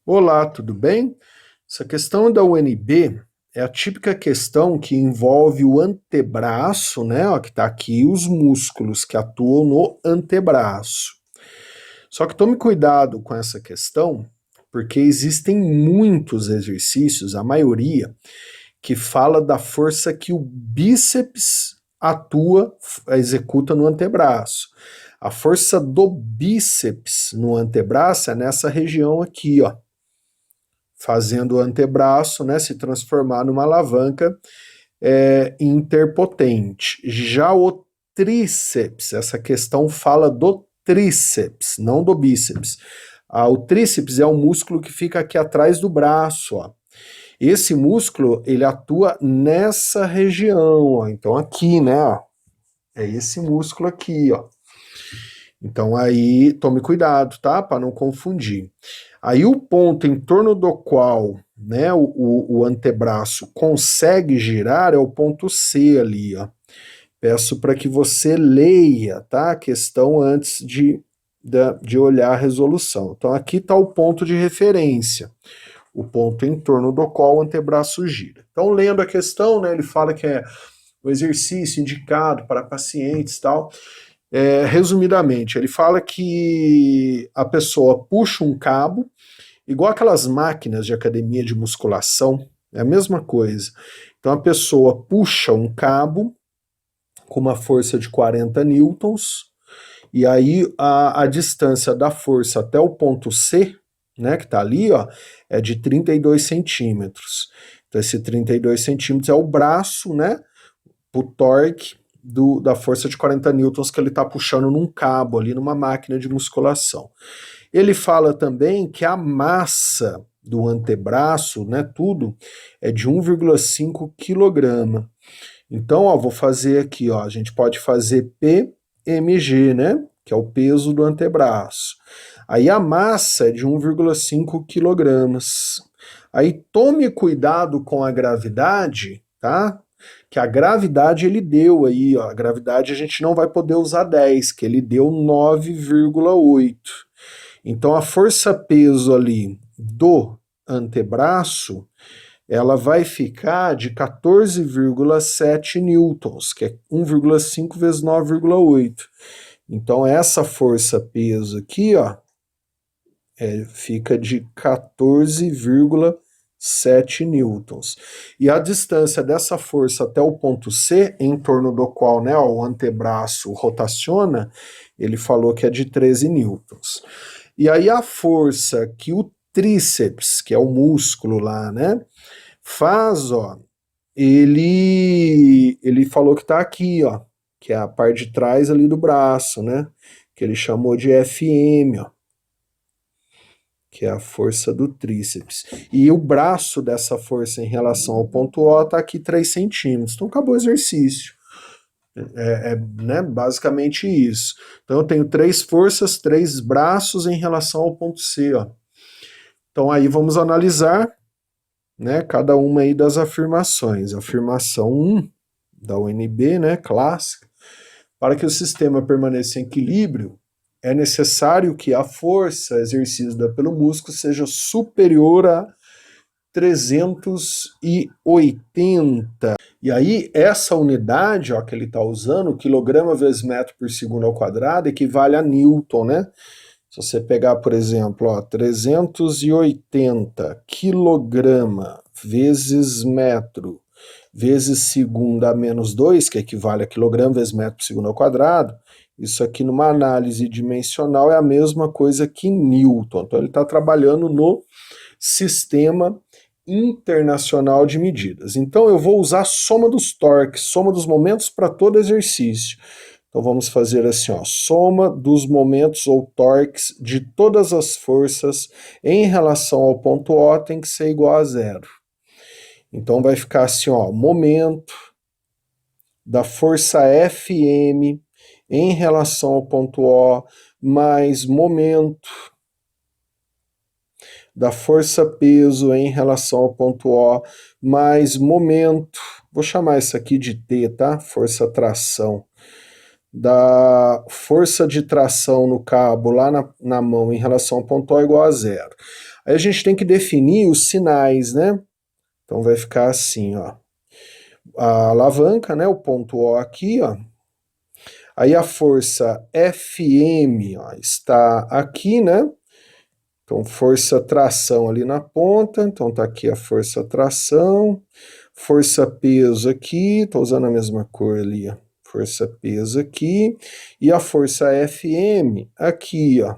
Olá, tudo bem? Essa questão da UNB é a típica questão que envolve o antebraço, né? Ó, que está aqui, os músculos que atuam no antebraço. Só que tome cuidado com essa questão, porque existem muitos exercícios, a maioria, que fala da força que o bíceps atua, executa no antebraço. A força do bíceps no antebraço é nessa região aqui, ó, fazendo o antebraço, né, se transformar numa alavanca interpotente. Já o tríceps, essa questão fala do tríceps, não do bíceps. O tríceps é o músculo que fica aqui atrás do braço, ó. Esse músculo, ele atua nessa região, ó. Então aqui, né, ó, é esse músculo aqui, ó. Então aí tome cuidado, tá? Para não confundir. Aí o ponto em torno do qual, né, o antebraço consegue girar é o ponto C ali, ó. Peço para que você leia, tá, a questão antes de olhar a resolução. Então aqui está o ponto de referência, o ponto em torno do qual o antebraço gira. Então lendo a questão, né, ele fala que é o exercício indicado para pacientes e tal. Resumidamente, ele fala que a pessoa puxa um cabo, igual aquelas máquinas de academia de musculação, é a mesma coisa. Então a pessoa puxa um cabo com uma força de 40 newtons, e aí a distância da força até o ponto C, né, que está ali, ó, é de 32 centímetros. Então esse 32 centímetros é o braço, né, o torque da força de 40 newtons que ele está puxando num cabo ali, numa máquina de musculação. Ele fala também que a massa do antebraço, né, tudo, é de 1,5 kg. Então, ó, vou fazer aqui, ó, a gente pode fazer PMG, né, que é o peso do antebraço. Aí a massa é de 1,5 kg. Aí tome cuidado com a gravidade, tá? Que a gravidade ele deu aí, ó, a gravidade a gente não vai poder usar 10, que ele deu 9,8. Então a força-peso ali do antebraço, ela vai ficar de 14,7 newtons, que é 1,5 vezes 9,8. Então essa força-peso aqui, ó, fica de 14,7 newtons. E a distância dessa força até o ponto C, em torno do qual, né, ó, o antebraço rotaciona, ele falou que é de 13 newtons. E aí a força que o tríceps, que é o músculo lá, né, faz, ó, ele falou que está aqui, ó, que é a parte de trás ali do braço, né, que ele chamou de FM, ó, que é a força do tríceps. E o braço dessa força em relação ao ponto O está aqui 3 centímetros. Então acabou o exercício. Né, basicamente isso. Então eu tenho 3 forças, 3 braços em relação ao ponto C. Ó. Então aí vamos analisar, né, cada uma aí das afirmações. Afirmação 1 da UNB, né, clássica. Para que o sistema permaneça em equilíbrio, é necessário que a força exercida pelo músculo seja superior a 380. E aí, essa unidade, ó, que ele está usando, quilograma vezes metro por segundo ao quadrado, equivale a newton, né? Se você pegar, por exemplo, ó, 380 quilograma vezes metro vezes segundo a menos 2, que equivale a quilograma vezes metro por segundo ao quadrado, isso aqui numa análise dimensional é a mesma coisa que Newton. Então ele está trabalhando no sistema internacional de medidas. Então eu vou usar a soma dos torques, soma dos momentos para todo exercício. Então vamos fazer assim, ó, soma dos momentos ou torques de todas as forças em relação ao ponto O tem que ser igual a zero. Então vai ficar assim, ó, momento da força Fm em relação ao ponto O mais momento da força peso em relação ao ponto O mais momento, vou chamar isso aqui de T, tá? Força tração. Da força de tração no cabo lá na mão em relação ao ponto O igual a zero. Aí a gente tem que definir os sinais, né? Então vai ficar assim, ó. A alavanca, né? O ponto O aqui, ó. Aí a força Fm, ó, está aqui, né? Então, força tração ali na ponta, então tá aqui a força tração, força peso aqui, tô usando a mesma cor ali, ó. Força peso aqui, e a força Fm aqui, ó.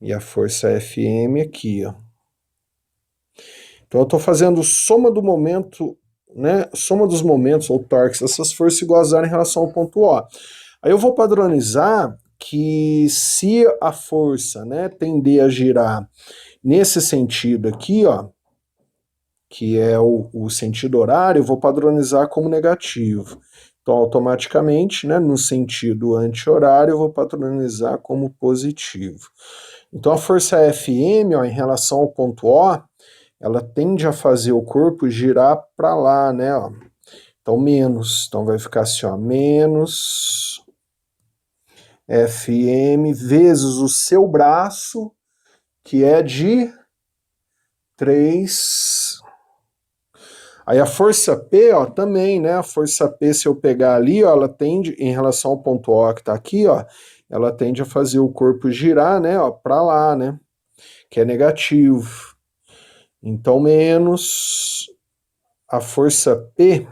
E a força Fm aqui, ó. Então eu tô fazendo soma do momento, né? Soma dos momentos, ou torques, essas forças igual a zero em relação ao ponto O. Aí eu vou padronizar que se a força, né, tender a girar nesse sentido aqui, ó, que é o sentido horário, eu vou padronizar como negativo. Então, automaticamente, né, no sentido anti-horário, eu vou padronizar como positivo. Então, a força Fm, ó, em relação ao ponto O, ela tende a fazer o corpo girar para lá, né, ó. Então, menos. Então, vai ficar assim, ó, menos Fm vezes o seu braço, que é de 3. Aí a força P, ó, também, né? A força P, se eu pegar ali, ó, ela tende, em relação ao ponto O que tá aqui, ó, ela tende a fazer o corpo girar, né, ó, para lá, né? Que é negativo. Então, menos a força P,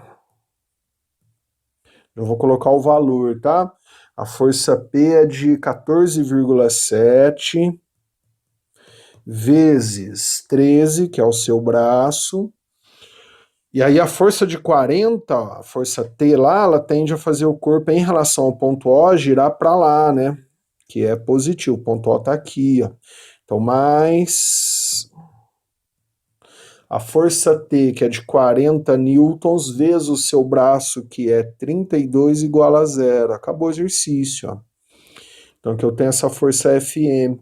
eu vou colocar o valor, tá? A força P é de 14,7 vezes 13, que é o seu braço. E aí a força de 40, ó, a força T lá, ela tende a fazer o corpo em relação ao ponto O girar para lá, né? Que é positivo, o ponto O tá aqui, ó. Então, mais a força T, que é de 40 newtons, vezes o seu braço, que é 32, igual a zero. Acabou o exercício, ó. Então, que eu tenho essa força Fm.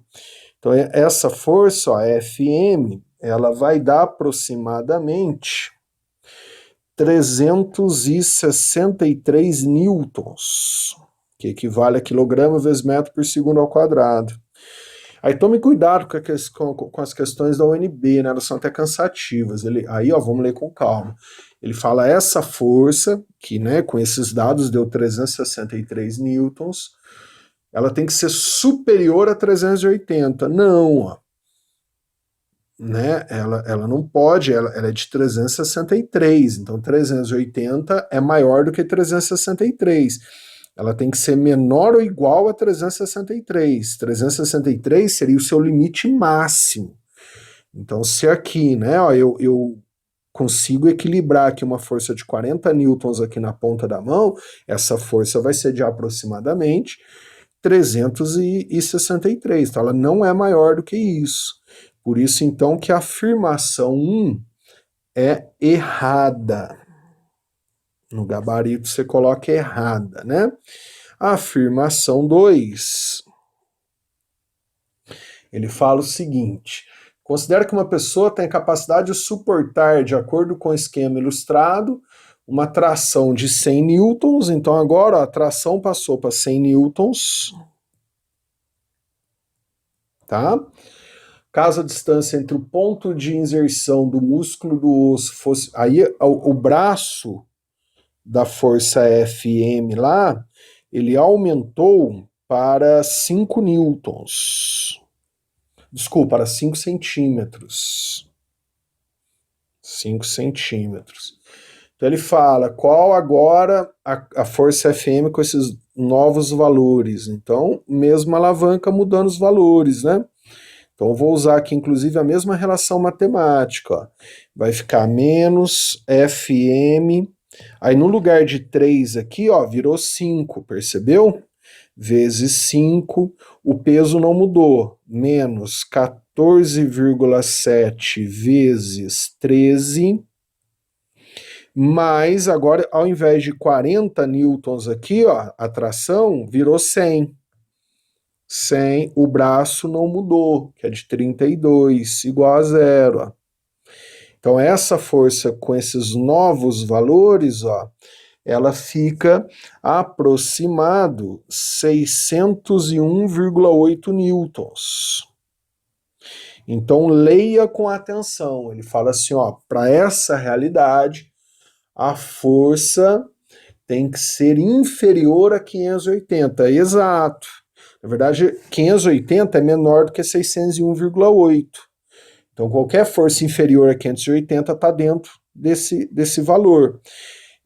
Então, essa força, ó, Fm, ela vai dar aproximadamente 363 newtons, que equivale a quilograma vezes metro por segundo ao quadrado. Aí tome cuidado com as questões da UNB, né? Elas são até cansativas. Aí, ó, vamos ler com calma. Ele fala essa força, que, né, com esses dados deu 363 newtons, ela tem que ser superior a 380. Não, ó. Né? Ela não pode, ela é de 363, então 380 é maior do que 363. Ela tem que ser menor ou igual a 363. 363 seria o seu limite máximo. Então, se aqui, né, ó, eu consigo equilibrar aqui uma força de 40 newtons aqui na ponta da mão, essa força vai ser de aproximadamente 363, então ela não é maior do que isso. Por isso, então, que a afirmação 1 é errada. No gabarito você coloca errada, né? A afirmação 2, ele fala o seguinte: considera que uma pessoa tem a capacidade de suportar, de acordo com o esquema ilustrado, uma tração de 100 newtons, então agora ó, a tração passou para 100 newtons, tá? Caso a distância entre o ponto de inserção do músculo do osso fosse. Aí o braço da força Fm lá, ele aumentou para 5 newtons. Desculpa, para 5 centímetros. 5 centímetros. Então ele fala qual agora a força Fm com esses novos valores. Então, mesma alavanca mudando os valores, né? Então, eu vou usar aqui, inclusive, a mesma relação matemática. Ó. Vai ficar menos Fm. Aí, no lugar de 3 aqui, ó, virou 5, percebeu? Vezes 5. O peso não mudou. Menos 14,7 vezes 13. Mas, agora, ao invés de 40 newtons aqui, ó, a tração virou 100. 100, o braço não mudou, que é de 32, igual a zero. Ó. Então, essa força com esses novos valores, ó, ela fica aproximado 601,8 newtons. Então leia com atenção. Ele fala assim, ó, para essa realidade, a força tem que ser inferior a 580. Exato. Na verdade, 580 é menor do que 601,8. Então, qualquer força inferior a 580 está dentro desse valor.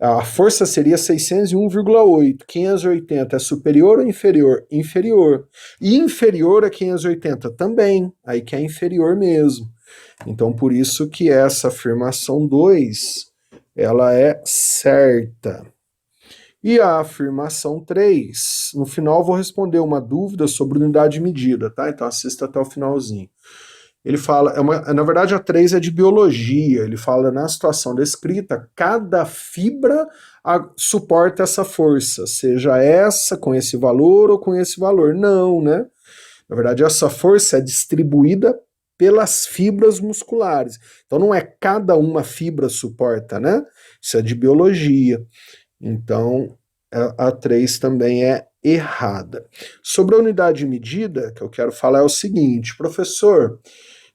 A força seria 601,8. 580 é superior ou inferior? Inferior. E inferior a 580 também. Aí que é inferior mesmo. Então, por isso que essa afirmação 2, ela é certa. E a afirmação 3, no final eu vou responder uma dúvida sobre unidade de medida, tá? Então assista até o finalzinho. Ele fala, na verdade a 3 é de biologia, ele fala na situação descrita, cada fibra suporta essa força, seja essa com esse valor ou com esse valor. Não, né? Na verdade essa força é distribuída pelas fibras musculares. Então não é cada uma fibra suporta, né? Isso é de biologia. Então a 3 também é errada. Sobre a unidade de medida, que eu quero falar é o seguinte, professor,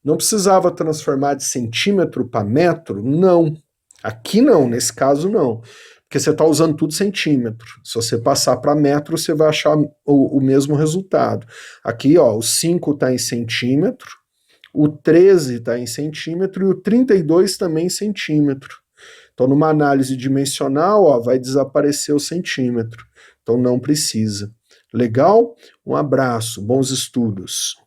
não precisava transformar de centímetro para metro? Não. Aqui não, nesse caso não. Porque você está usando tudo centímetro. Se você passar para metro, você vai achar o mesmo resultado. Aqui, ó, o 5 está em centímetro, o 13 está em centímetro e o 32 também em centímetro. Então, numa análise dimensional, ó, vai desaparecer o centímetro. Então, não precisa. Legal? Um abraço, bons estudos.